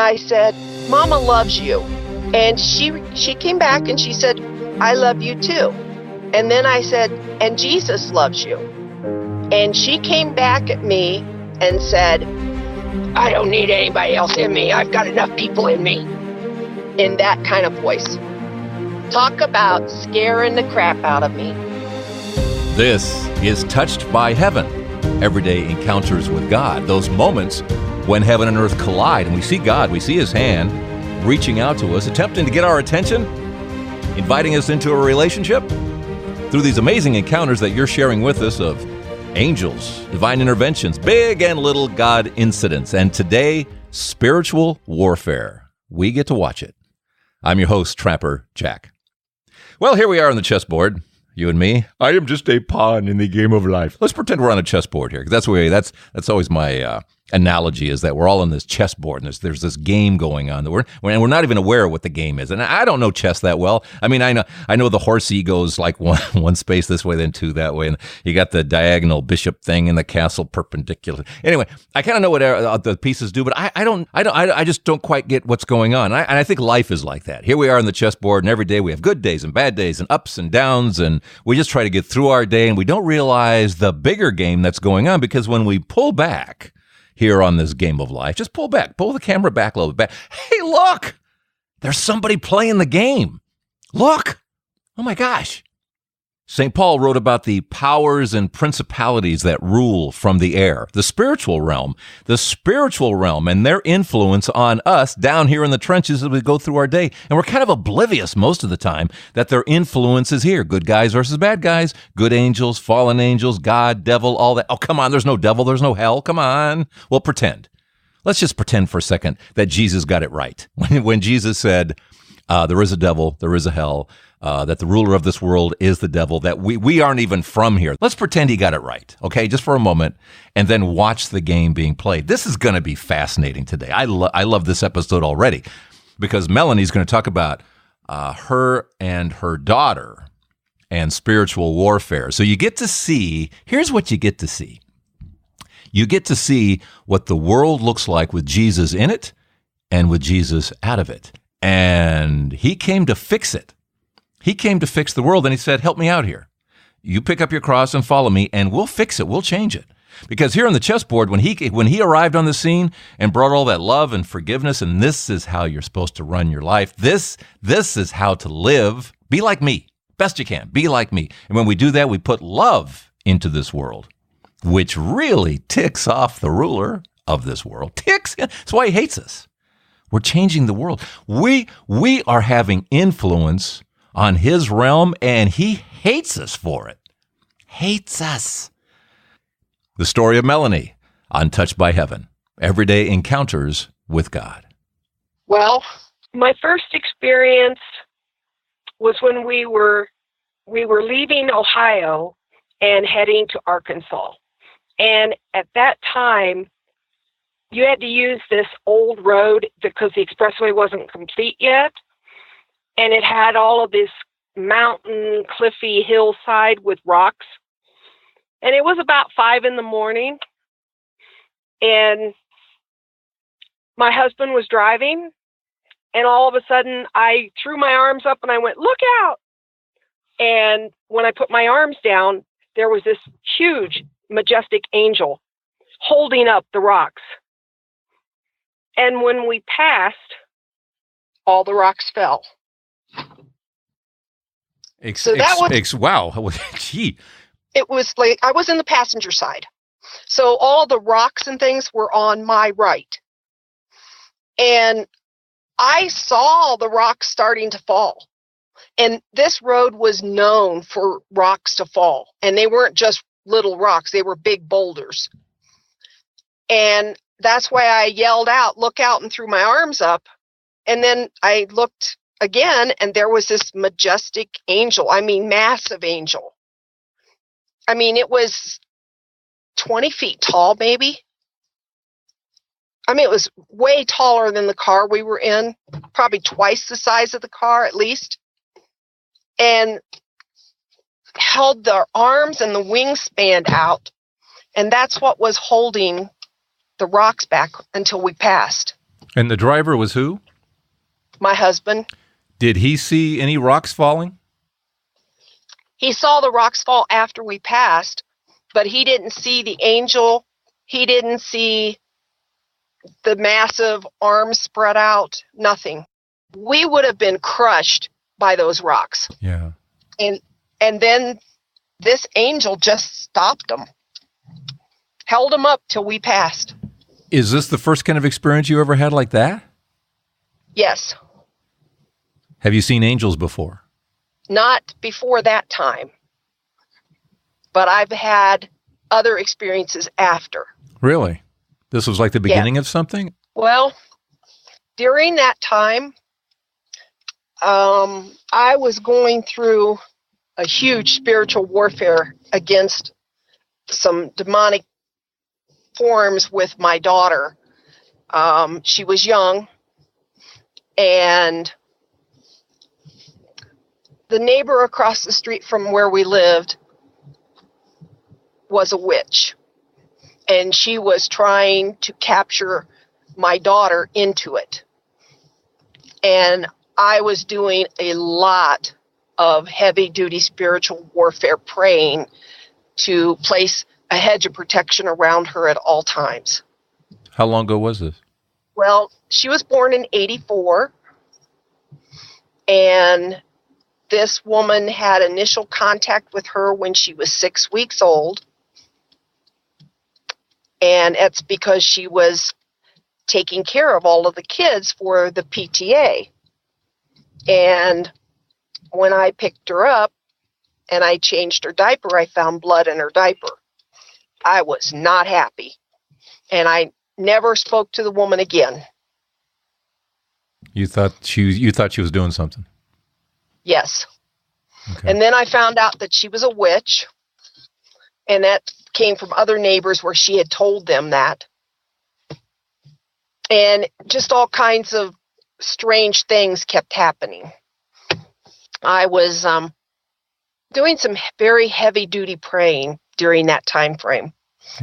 I said, Mama loves you. And she came back and she said, I love you too. And then I said, and Jesus loves you. And she came back at me and said, I don't need anybody else in me. I've got enough people in me. In that kind of voice. Talk about scaring the crap out of me. This is Touched by Heaven. Everyday encounters with God. Those moments when heaven and earth collide and we see God, we see His hand reaching out to us, attempting to get our attention, inviting us into a relationship. Through these amazing encounters that you're sharing with us of angels, divine interventions, big and little God incidents, and today, spiritual warfare. We get to watch it. I'm your host, Trapper Jack. Well, here we are on the chessboard, you and me. I am just a pawn in the game of life. Let's pretend we're on a chessboard here, because that's always my analogy, is that we're all on this chessboard, and there's this game going on that we're not even aware of what the game is. And I don't know chess that well. I mean, I know the horsey goes like one space this way, then two that way, and you got the diagonal bishop thing and the castle perpendicular. Anyway, I kind of know what the pieces do, but I just don't quite get what's going on. And I think life is like that. Here we are on the chessboard, and every day we have good days and bad days and ups and downs, and we just try to get through our day, and we don't realize the bigger game that's going on, because when we pull back here on this game of life, just pull the camera back a little bit. Hey, look, there's somebody playing the game. Look, oh my gosh. St. Paul wrote about the powers and principalities that rule from the air, the spiritual realm, and their influence on us down here in the trenches as we go through our day. And we're kind of oblivious most of the time that their influence is here. Good guys versus bad guys, good angels, fallen angels, God, devil, all that. Oh, come on, there's no devil, there's no hell. Come on. Well, pretend. Let's just pretend for a second that Jesus got it right. When Jesus said, there is a devil, there is a hell, that the ruler of this world is the devil, that we aren't even from here. Let's pretend he got it right, okay, just for a moment, and then watch the game being played. This is going to be fascinating today. I love this episode already, because Melanie's going to talk about her and her daughter and spiritual warfare. So you get to see, here's what you get to see. You get to see what the world looks like with Jesus in it and with Jesus out of it. And he came to fix it. He came to fix the world, and he said, help me out here. You pick up your cross and follow me, and we'll fix it. We'll change it. Because here on the chessboard, when he arrived on the scene and brought all that love and forgiveness, and this is how you're supposed to run your life, this is how to live. Be like me. Best you can. Be like me. And when we do that, we put love into this world, which really ticks off the ruler of this world. That's why he hates us. We're changing the world. We are having influence on his realm, and he hates us for it. Hates us. The story of Melanie on Touched by Heaven. Everyday encounters with God. Well, my first experience was when we were leaving Ohio and heading to Arkansas. And at that time, you had to use this old road because the expressway wasn't complete yet. And it had all of this mountain, cliffy hillside with rocks. And it was about 5 a.m. And my husband was driving. And all of a sudden, I threw my arms up and I went, look out. And when I put my arms down, there was this huge, majestic angel holding up the rocks. And when we passed, all the rocks fell. Wow. Gee. It was like I was in the passenger side. So all the rocks and things were on my right. And I saw the rocks starting to fall. And this road was known for rocks to fall. And they weren't just little rocks. They were big boulders. And that's why I yelled out, look out, and threw my arms up. And then I looked again, and there was this majestic angel. I mean, massive angel. I mean, it was 20 feet tall, maybe. I mean, it was way taller than the car we were in, probably twice the size of the car at least. And held their arms and the wingspan out. And that's what was holding the rocks back until we passed. And the driver was who? My husband. Did he see any rocks falling? He saw the rocks fall after we passed, but he didn't see the angel. He didn't see the massive arms spread out, nothing. We would have been crushed by those rocks. Yeah. And then this angel just stopped them, held them up till we passed. Is this the first kind of experience you ever had like that? Yes. Have you seen angels before? Not before that time, but I've had other experiences after. Really? This was like the beginning of something? Well, during that time, I was going through a huge spiritual warfare against some demonic forms with my daughter. She was young, and the neighbor across the street from where we lived was a witch, and she was trying to capture my daughter into it. And I was doing a lot of heavy-duty spiritual warfare praying to place a hedge of protection around her at all times. How long ago was this? Well, she was born in 1984, and this woman had initial contact with her when she was 6 weeks old, and it's because she was taking care of all of the kids for the PTA. And when I picked her up and I changed her diaper, I found blood in her diaper. I was not happy, and I never spoke to the woman again. You thought she was doing something? Yes. Okay. And then I found out that she was a witch, and that came from other neighbors where she had told them that. And just all kinds of strange things kept happening. I was doing some very heavy-duty praying during that time frame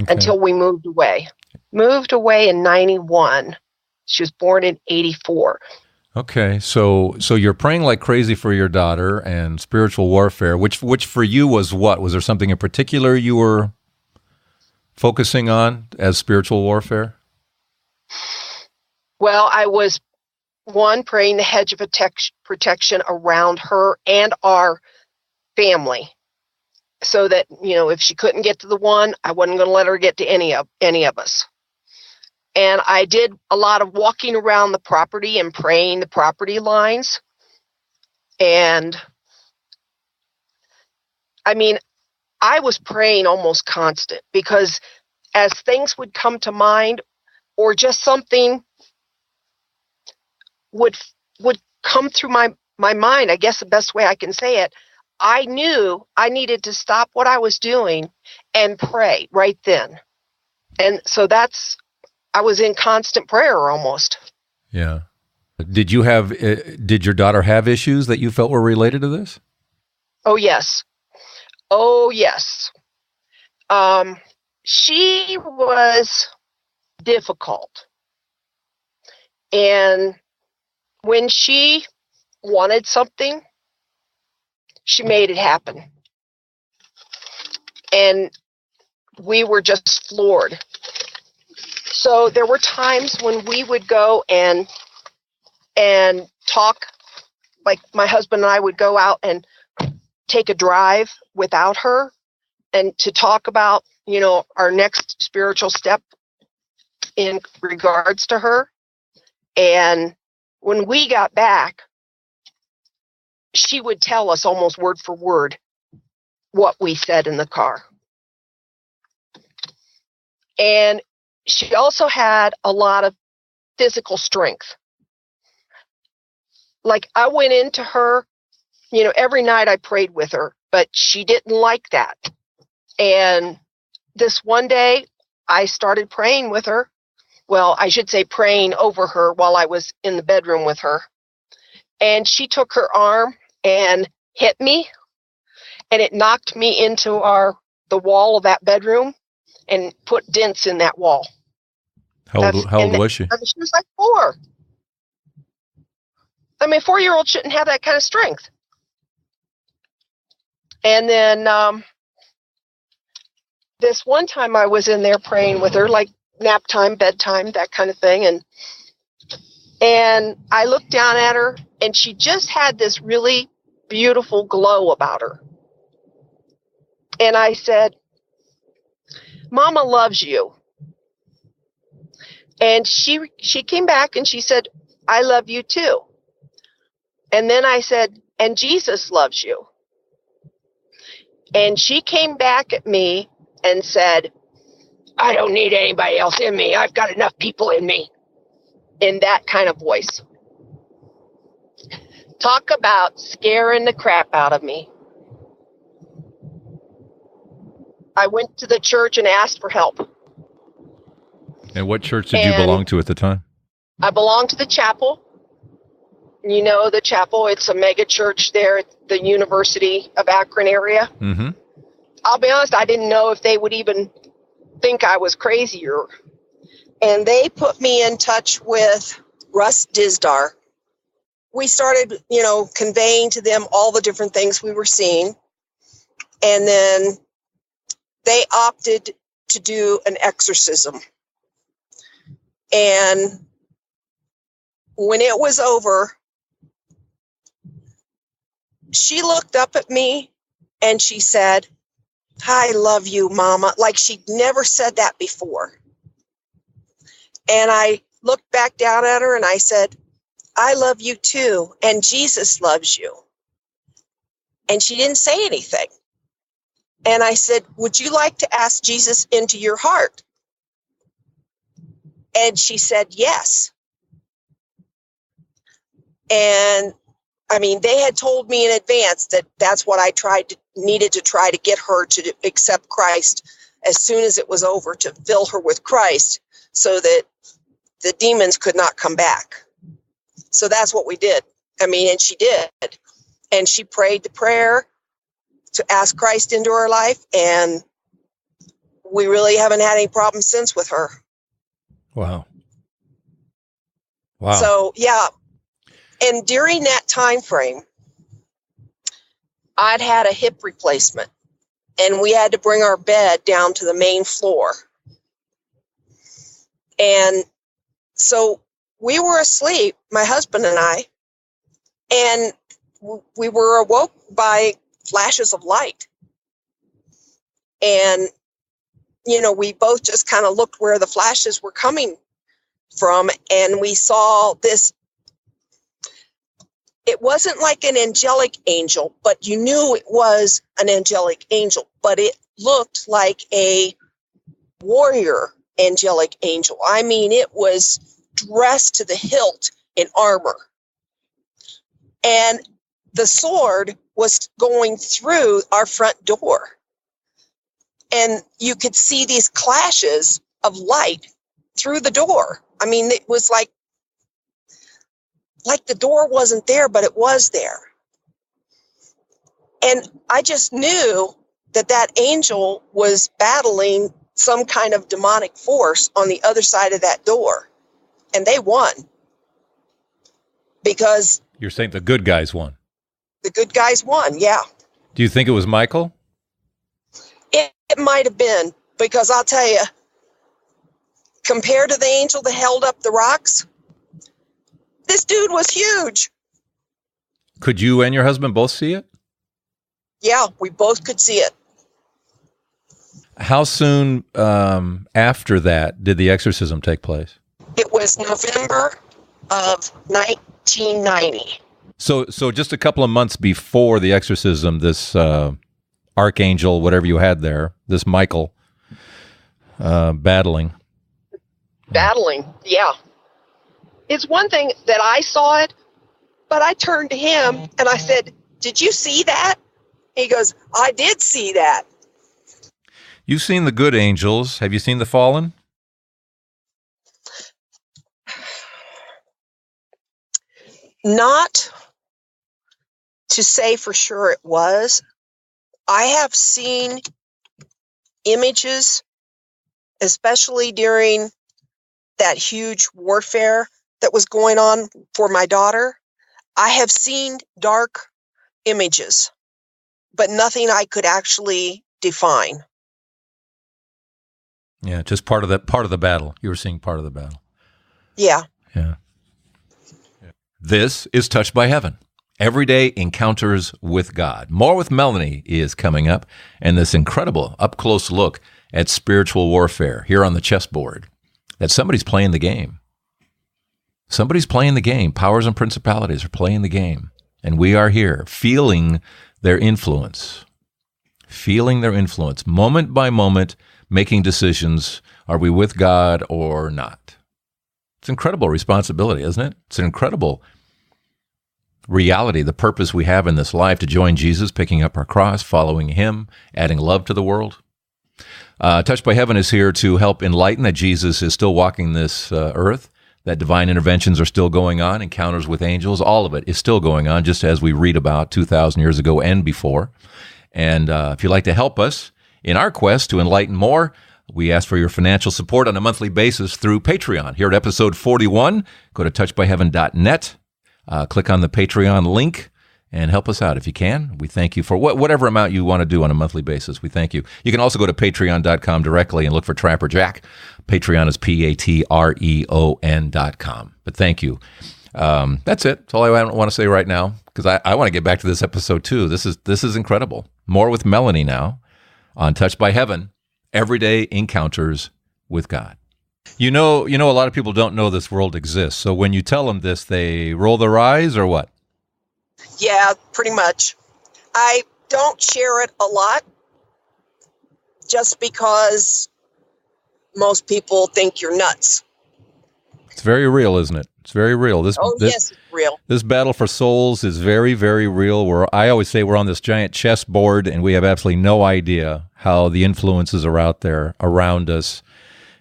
until we moved away. Moved away in 1991. She was born in 1984. Okay, so you're praying like crazy for your daughter and spiritual warfare, which for you was what? Was there something in particular you were focusing on as spiritual warfare? Well, I was, one, praying the hedge of protection around her and our family, so that, if she couldn't get to the one, I wasn't going to let her get to any of us. And I did a lot of walking around the property and praying the property lines. And I was praying almost constant, because as things would come to mind, or just something would come through my mind, I guess the best way I can say it, I knew I needed to stop what I was doing and pray right then. And so I was in constant prayer almost. Yeah. Did your daughter have issues that you felt were related to this? Oh, yes. Oh, yes. She was difficult. And when she wanted something, she made it happen. And we were just floored. So there were times when we would go and talk, like my husband and I would go out and take a drive without her, and to talk about, our next spiritual step in regards to her. And when we got back, she would tell us almost word for word what we said in the car. And she also had a lot of physical strength. Like, I went into her, every night I prayed with her, but she didn't like that. And this one day I started praying with her. Well, I should say praying over her while I was in the bedroom with her. And she took her arm and hit me, and it knocked me into the wall of that bedroom and put dents in that wall. How old was she? I mean, she was like 4. I mean, 4-year-old shouldn't have that kind of strength. And then this one time I was in there praying with her, like nap time, bedtime, that kind of thing. And I looked down at her, and she just had this really beautiful glow about her. And I said, Mama loves you. And she came back and she said, I love you too. And then I said, and Jesus loves you. And she came back at me and said, I don't need anybody else in me. I've got enough people in me. In that kind of voice. Talk about scaring the crap out of me. I went to the church and asked for help. And what church did you belong to at the time? I belonged to the chapel. You know the chapel. It's a mega church there at the University of Akron area. Mm-hmm. I'll be honest, I didn't know if they would even think I was crazy. And they put me in touch with Russ Dizdar. We started, conveying to them all the different things we were seeing. And then they opted to do an exorcism. And when it was over, she looked up at me and she said, I love you, Mama. Like she'd never said that before. And I looked back down at her and I said, I love you too. And Jesus loves you. And she didn't say anything. And I said, would you like to ask Jesus into your heart? And she said, yes. And I mean, they had told me in advance that that's what I needed to try to get her to accept Christ as soon as it was over, to fill her with Christ so that the demons could not come back. So that's what we did. I mean, and she did. And she prayed the prayer to ask Christ into her life. And we really haven't had any problems since with her. Wow. So, yeah. And during that time frame, I'd had a hip replacement. And we had to bring our bed down to the main floor. And so we were asleep, my husband and I, and we were awoke by flashes of light. And, we both just kind of looked where the flashes were coming from, and we saw this. It wasn't like an angelic angel, but you knew it was an angelic angel, but it looked like a warrior angelic angel. I mean, it was dressed to the hilt in armor. And the sword was going through our front door. And you could see these clashes of light through the door. I mean, it was like the door wasn't there, but it was there. And I just knew that angel was battling some kind of demonic force on the other side of that door. And they won. Because... You're saying the good guys won? The good guys won, yeah. Do you think it was Michael? It might have been, because I'll tell you, compared to the angel that held up the rocks, this dude was huge. Could you and your husband both see it? Yeah, we both could see it. How soon after that did the exorcism take place? It was November of 1990. So just a couple of months before the exorcism, this archangel, whatever you had there, this Michael, battling. Battling, yeah. It's one thing that I saw it, but I turned to him and I said, did you see that? He goes, I did see that. You've seen the good angels. Have you seen the fallen? Not to say for sure it was. I have seen images, especially during that huge warfare that was going on for my daughter, I have seen dark images, but nothing I could actually define. Yeah, just part of the battle. You were seeing part of the battle. Yeah. Yeah. This is Touched by Heaven. Everyday encounters with God. More with Melanie is coming up, and this incredible up-close look at spiritual warfare here on the chessboard. That somebody's playing the game. Somebody's playing the game. Powers and principalities are playing the game. And we are here, feeling their influence. Feeling their influence, moment by moment, making decisions. Are we with God or not? It's an incredible responsibility, isn't it? It's an incredible reality, the purpose we have in this life to join Jesus, picking up our cross, following him, adding love to the world. Touched by Heaven is here to help enlighten that Jesus is still walking this earth, that divine interventions are still going on, encounters with angels, all of it is still going on, just as we read about 2,000 years ago and before. And if you'd like to help us in our quest to enlighten more, we ask for your financial support on a monthly basis through Patreon. Here at episode 41, go to touchedbyheaven.net, click on the Patreon link, and help us out if you can. We thank you for whatever amount you want to do on a monthly basis. We thank you. You can also go to patreon.com directly and look for Trapper Jack. Patreon is patreon.com. But thank you. That's it. That's all I want to say right now, because I want to get back to this episode too. This is incredible. More with Melanie now on Touched by Heaven, Everyday Encounters with God. You know, a lot of people don't know this world exists. So when you tell them this, they roll their eyes or what? Yeah, pretty much. I don't share it a lot just because most people think you're nuts. It's very real, isn't it? It's very real. Yes, it's real. This battle for souls is very, very real. I always say we're on this giant chessboard, and we have absolutely no idea how the influences are out there around us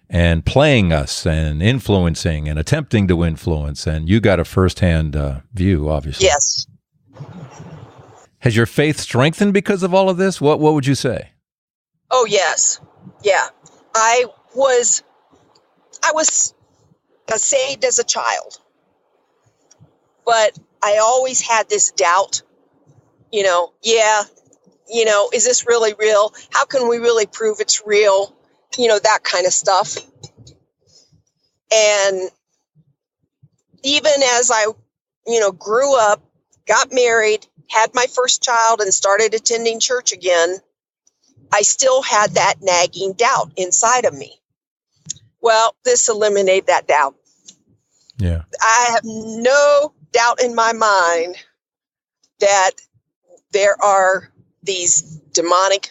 and playing us and influencing and attempting to influence. And you got a firsthand view, obviously. Yes. Has your faith strengthened because of all of this? What would you say? Oh, yes. Yeah. I was saved as a child, but I always had this doubt, is this really real? How can we really prove it's real? That kind of stuff. And even as I, grew up, got married, had my first child, and started attending church again, I still had that nagging doubt inside of me. Well, this eliminated that doubt. Yeah. I have no doubt in my mind that there are these demonic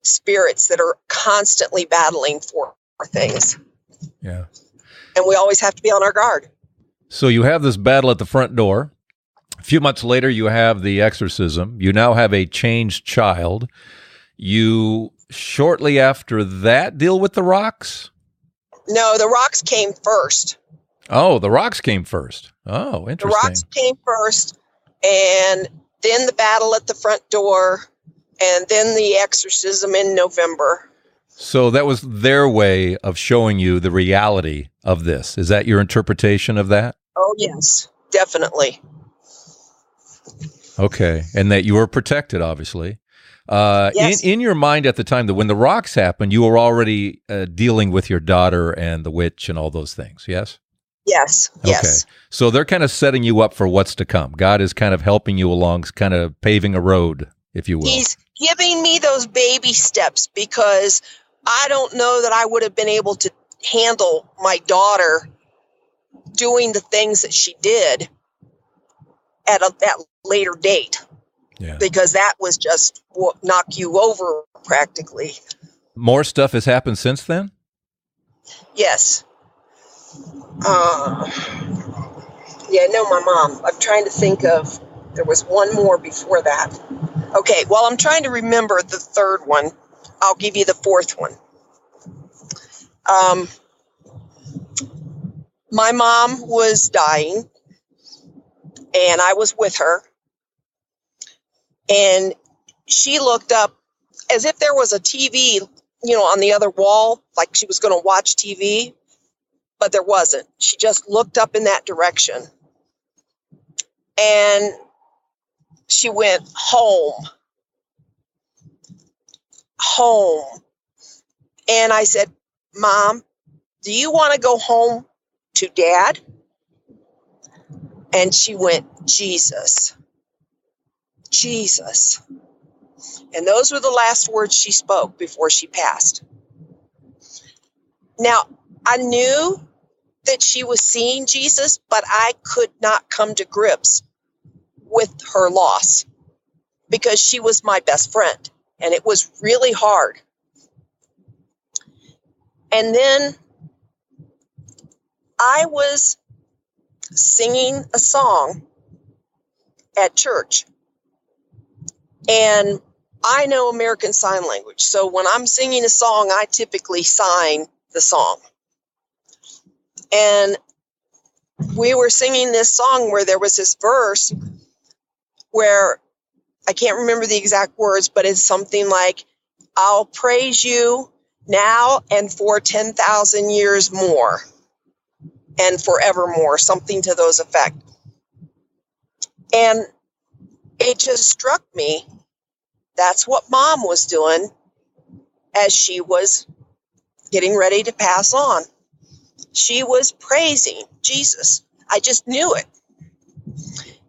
spirits that are constantly battling for things. Yeah. And we always have to be on our guard. So you have this battle at the front door. A few months later, you have the exorcism. You now have a changed child. You, shortly after that, deal with the rocks? No, the rocks came first. Oh, the rocks came first. Oh, interesting. The rocks came first, and then the battle at the front door, and then the exorcism in November. So that was their way of showing you the reality of this. Is that your interpretation of that? Oh, yes, definitely. Okay, and that you were protected, obviously. Yes. In your mind at the time, that when the rocks happened, you were already dealing with your daughter and the witch and all those things, yes? Yes, yes. Okay, so they're kind of setting you up for what's to come. God is kind of helping you along, kind of paving a road, if you will. He's giving me those baby steps because I don't know that I would have been able to handle my daughter doing the things that she did at a later date. Yeah. Because that was just knock you over practically. More stuff has happened since then? Yes. My mom. I'm trying to think of, there was one more before that. Okay, well, I'm trying to remember the third one. I'll give you the fourth one. My mom was dying, and I was with her. And she looked up as if there was a TV, on the other wall, like she was going to watch TV. but there wasn't. She just looked up in that direction. And she went, home. Home. And I said, Mom, do you want to go home to Dad? And she went, Jesus. Jesus. And those were the last words she spoke before she passed. Now, I knew that she was seeing Jesus, but I could not come to grips with her loss because she was my best friend, and it was really hard. And then I was singing a song at church, and I know American Sign Language, so when I'm singing a song, I typically sign the song. And we were singing this song where there was this verse where I can't remember the exact words, but it's something like, I'll praise you now and for 10,000 years more and forevermore, something to those effect. And it just struck me, that's what Mom was doing as she was getting ready to pass on. She was praising Jesus. I just knew it.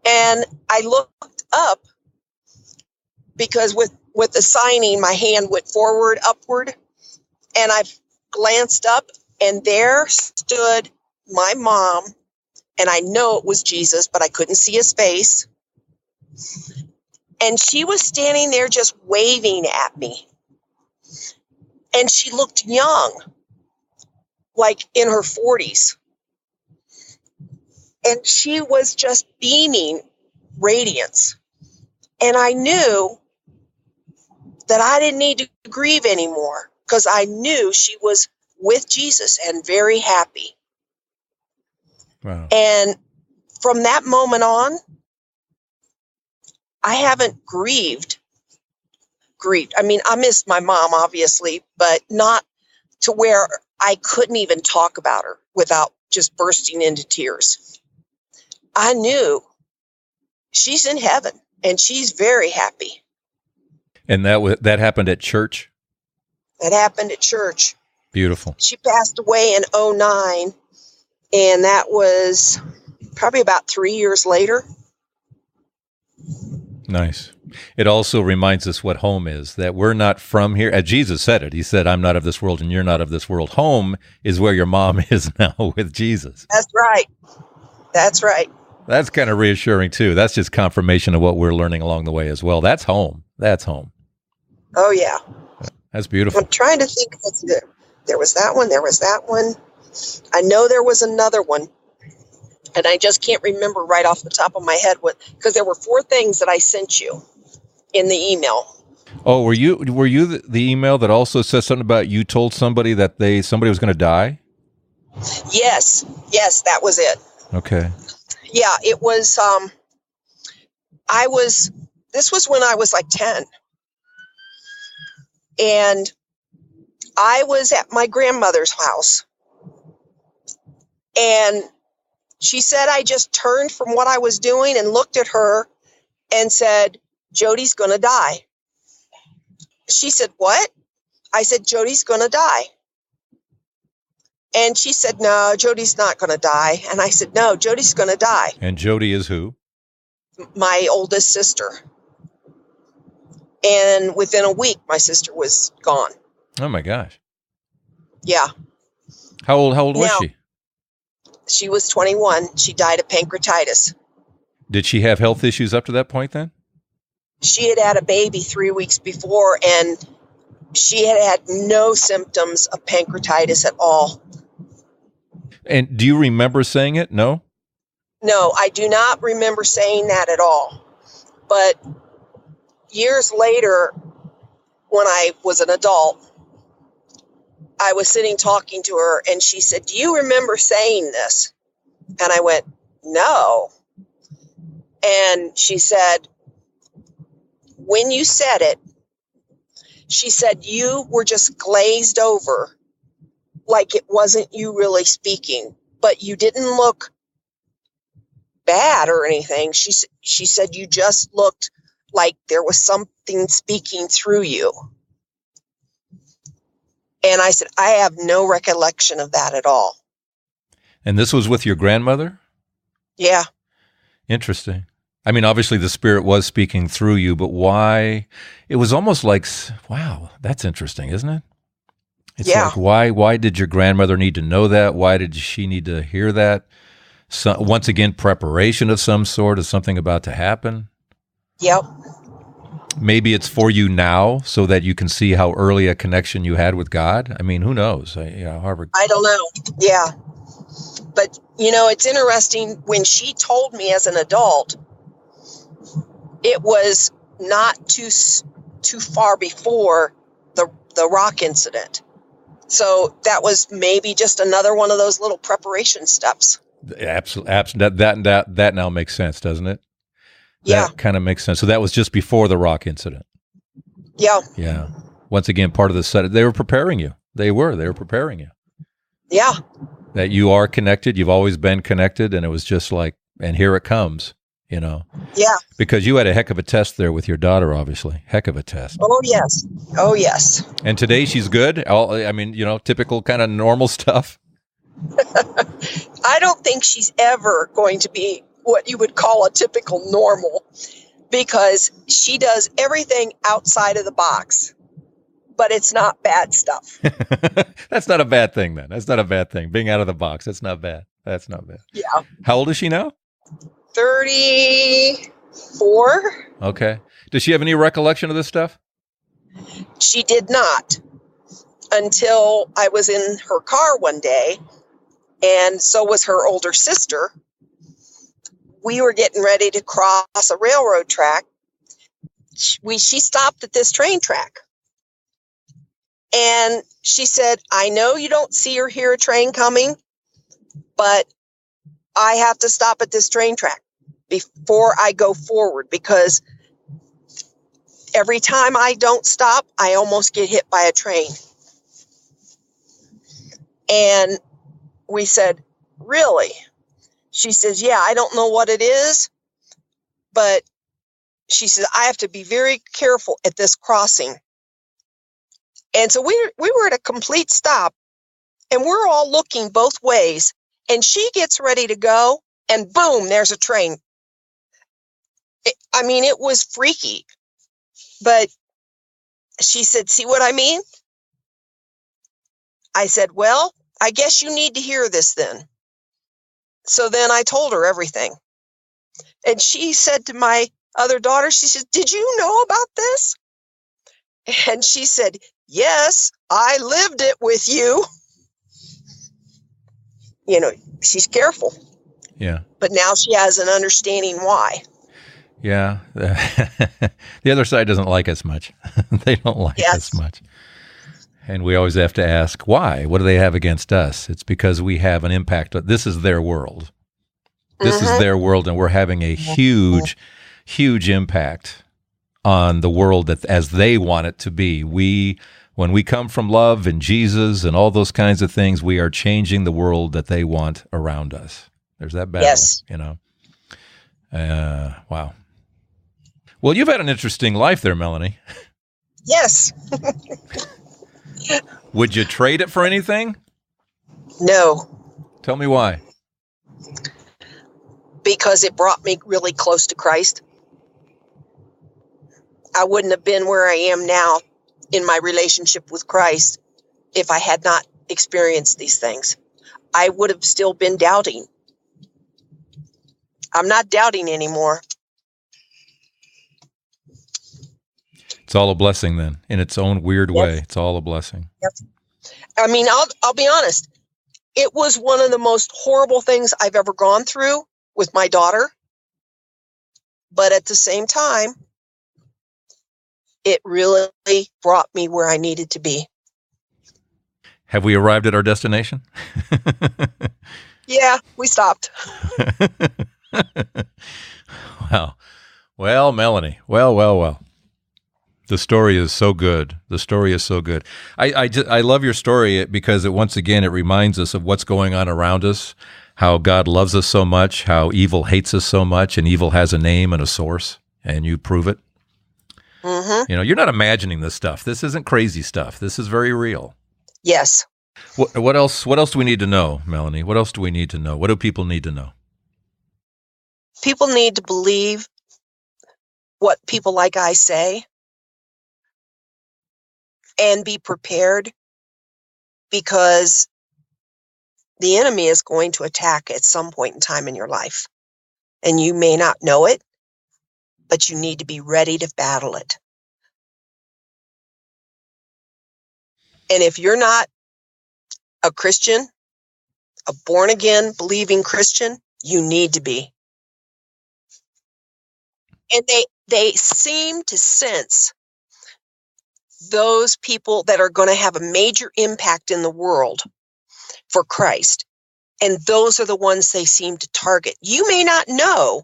And I looked up because with the signing, my hand went forward, upward, and I glanced up, and there stood my mom, and I know it was Jesus, but I couldn't see his face. And she was standing there just waving at me. And she looked young, like in her 40s. And she was just beaming radiance. And I knew that I didn't need to grieve anymore because I knew she was with Jesus and very happy. Wow. And from that moment on, I haven't grieved. I mean, I missed my mom, obviously, but not to where I couldn't even talk about her without just bursting into tears. I knew she's in heaven and she's very happy. And that happened at church? That happened at church. Beautiful. She passed away in 2009, and that was probably about 3 years later. Nice. It also reminds us what home is, that we're not from here. As Jesus said it, he said, I'm not of this world and you're not of this world. Home is where your mom is now with Jesus. That's right. That's right. That's kind of reassuring too. That's just confirmation of what we're learning along the way as well. That's home. That's home. Oh, yeah. That's beautiful. I'm trying to think. There was that one. There was that one. I know there was another one. And I just can't remember right off the top of my head because there were 4 things that I sent you in the email. Oh, were you the email that also says something about you told somebody that somebody was going to die? Yes, that was it. Okay. Yeah, it was. This was when I was like 10, and I was at my grandmother's house, and she said I just turned from what I was doing and looked at her and said, Jody's going to die. She said, what? I said, Jody's going to die. And she said, no, Jody's not going to die. And I said, no, Jody's going to die. And Jody is who? My oldest sister. And within a week, my sister was gone. Oh, my gosh. Yeah. How old was she? She was 21. She died of pancreatitis. Did she have health issues up to that point then? She had had a baby 3 weeks before, and she had had no symptoms of pancreatitis at all. And do you remember saying it? No? No, I do not remember saying that at all. But years later, when I was an adult, I was sitting talking to her, and she said, do you remember saying this? And I went, no. And she said, when you said it, she said, you were just glazed over like it wasn't you really speaking, but you didn't look bad or anything. She said you just looked like there was something speaking through you. And I said, I have no recollection of that at all. And this was with your grandmother? Yeah. Interesting. I mean, obviously the Spirit was speaking through you, but why? It was almost like, wow, that's interesting, isn't it? It's like, why did your grandmother need to know that? Why did she need to hear that? So, once again, preparation of some sort, of something about to happen? Yep. Maybe it's for you now so that you can see how early a connection you had with God. I mean, who knows? Harvard. I don't know. Yeah. But, it's interesting. When she told me as an adult, it was not too far before the rock incident. So that was maybe just another one of those little preparation steps. Absolutely. That now makes sense, doesn't it? Yeah. That kind of makes sense. So that was just before the rock incident. Yeah. Yeah. Once again, part of the set, they were preparing you. They were preparing you. Yeah. That you are connected. You've always been connected. And it was just like, and here it comes, Yeah. Because you had a heck of a test there with your daughter, obviously. Heck of a test. Oh, yes. Oh, yes. And today she's good. Typical kind of normal stuff. I don't think she's ever going to be what you would call a typical normal, because she does everything outside of the box, but it's not bad stuff. That's not a bad thing, then. That's not a bad thing. Being out of the box, that's not bad. That's not bad. Yeah. How old is she now? 34. Okay. Does she have any recollection of this stuff? She did not, until I was in her car one day, and so was her older sister. We were getting ready to cross a railroad track. She stopped at this train track. And she said, I know you don't see or hear a train coming, but I have to stop at this train track before I go forward, because every time I don't stop, I almost get hit by a train. And we said, really? She says, yeah, I don't know what it is, but she says, I have to be very careful at this crossing. And so we were at a complete stop, and we're all looking both ways, and she gets ready to go, and boom, there's a train. It was freaky, but she said, see what I mean? I said, well, I guess you need to hear this then. So then I told her everything. And she said to my other daughter, she said, did you know about this? And she said, yes, I lived it with you. She's careful. Yeah. But now she has an understanding why. Yeah. The other side doesn't like us much. They don't like us much. And we always have to ask, why? What do they have against us? It's because we have an impact. This is their world. This is their world, and we're having a huge, huge impact on the world as they want it to be. When we come from love and Jesus and all those kinds of things, we are changing the world that they want around us. There's that battle, yes. Wow. Well, you've had an interesting life there, Melanie. Yes. Would you trade it for anything? No. Tell me why. Because it brought me really close to Christ. I wouldn't have been where I am now in my relationship with Christ if I had not experienced these things. I would have still been doubting. I'm not doubting anymore. It's all a blessing then, in its own weird way. Yes. It's all a blessing. Yes. I'll be honest. It was one of the most horrible things I've ever gone through with my daughter. But at the same time, it really brought me where I needed to be. Have we arrived at our destination? Yeah, we stopped. Wow. Well, Melanie. Well. The story is so good. The story is so good. I love your story because once again, it reminds us of what's going on around us, how God loves us so much, how evil hates us so much, and evil has a name and a source, and you prove it. Mm-hmm. You know, you're not imagining this stuff. This isn't crazy stuff. This is very real. Yes. What else? What else do we need to know, Melanie? What else do we need to know? What do people need to know? People need to believe what people like I say and be prepared, because the enemy is going to attack at some point in time in your life. And you may not know it, but you need to be ready to battle it. And if you're not a Christian, a born-again, believing Christian, you need to be. And they seem to sense those people that are going to have a major impact in the world for Christ. And those are the ones they seem to target. You may not know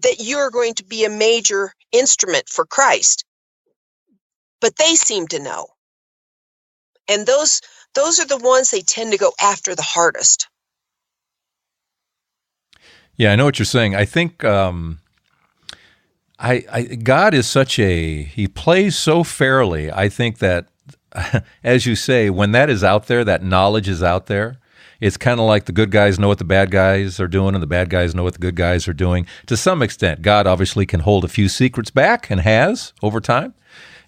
that you're going to be a major instrument for Christ, but they seem to know. And those are the ones they tend to go after the hardest. Yeah, I know what you're saying. I think God is he plays so fairly. I think that, as you say, when that is out there, that knowledge is out there, it's kind of like the good guys know what the bad guys are doing and the bad guys know what the good guys are doing. To some extent, God obviously can hold a few secrets back and has over time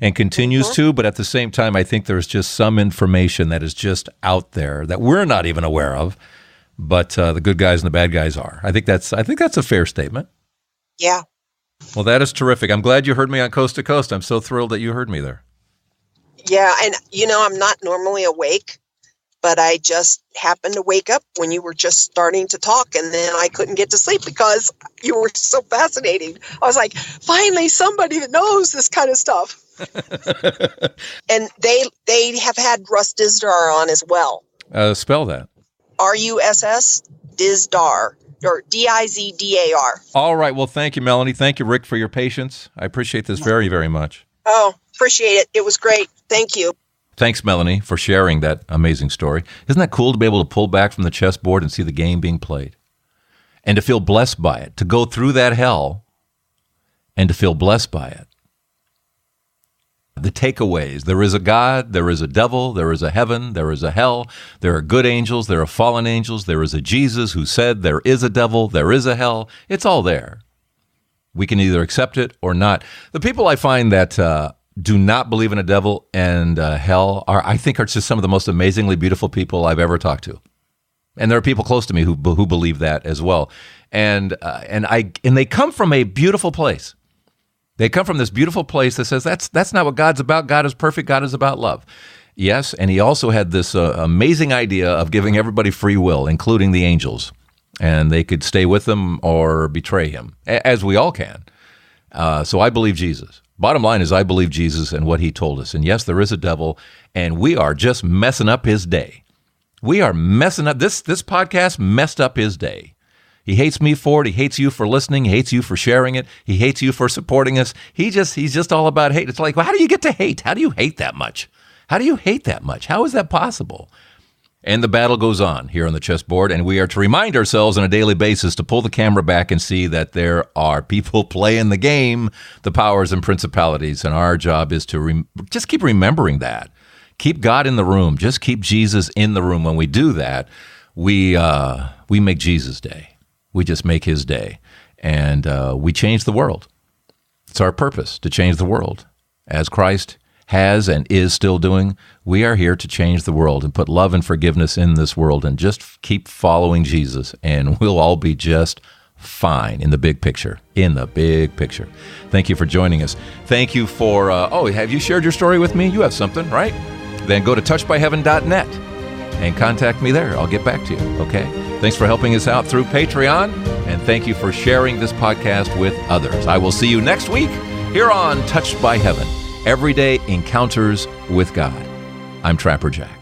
and continues to, but at the same time, I think there's just some information that is just out there that we're not even aware of, but the good guys and the bad guys are. I think that's a fair statement. Yeah. Well, that is terrific. I'm glad you heard me on Coast to Coast. I'm so thrilled that you heard me there. Yeah, and I'm not normally awake, but I just happened to wake up when you were just starting to talk, and then I couldn't get to sleep because you were so fascinating. I was like, finally, somebody that knows this kind of stuff. And they have had Russ Dizdar on as well. Spell that. RUSS Dizdar, or Dizdar. All right. Well, thank you, Melanie. Thank you, Rick, for your patience. I appreciate this very, very much. Oh, appreciate it. It was great. Thank you. Thanks, Melanie, for sharing that amazing story. Isn't that cool to be able to pull back from the chessboard and see the game being played? And to feel blessed by it, to go through that hell and to feel blessed by it. The takeaways: there is a God, there is a devil, there is a heaven, there is a hell, there are good angels, there are fallen angels, there is a Jesus who said there is a devil, there is a hell. It's all there. We can either accept it or not. The people I find that do not believe in a devil and hell I think are just some of the most amazingly beautiful people I've ever talked to. And there are people close to me who believe that as well. And they come from a beautiful place. They come from this beautiful place that says that's not what God's about. God is perfect. God is about love. Yes, and he also had this amazing idea of giving everybody free will, including the angels. And they could stay with him or betray him, as we all can. So I believe Jesus. Bottom line is I believe Jesus and what he told us. And yes, there is a devil, and we are just messing up his day. We are messing up. This podcast messed up his day. He hates me for it. He hates you for listening. He hates you for sharing it. He hates you for supporting us. He's just all about hate. It's like, well, how do you get to hate? How do you hate that much? How do you hate that much? How is that possible? And the battle goes on here on the chessboard, and we are to remind ourselves on a daily basis to pull the camera back and see that there are people playing the game, the powers and principalities, and our job is to just keep remembering that. Keep God in the room. Just keep Jesus in the room. When we do that, we make Jesus' day. We just make his day, and we change the world. It's our purpose to change the world. As Christ has and is still doing, we are here to change the world and put love and forgiveness in this world and just keep following Jesus, and we'll all be just fine in the big picture. In the big picture. Thank you for joining us. Thank you for, have you shared your story with me? You have something, right? Then go to touchedbyheaven.net and contact me there. I'll get back to you, okay? Thanks for helping us out through Patreon, and thank you for sharing this podcast with others. I will see you next week here on Touched by Heaven, Everyday Encounters with God. I'm Trapper Jack.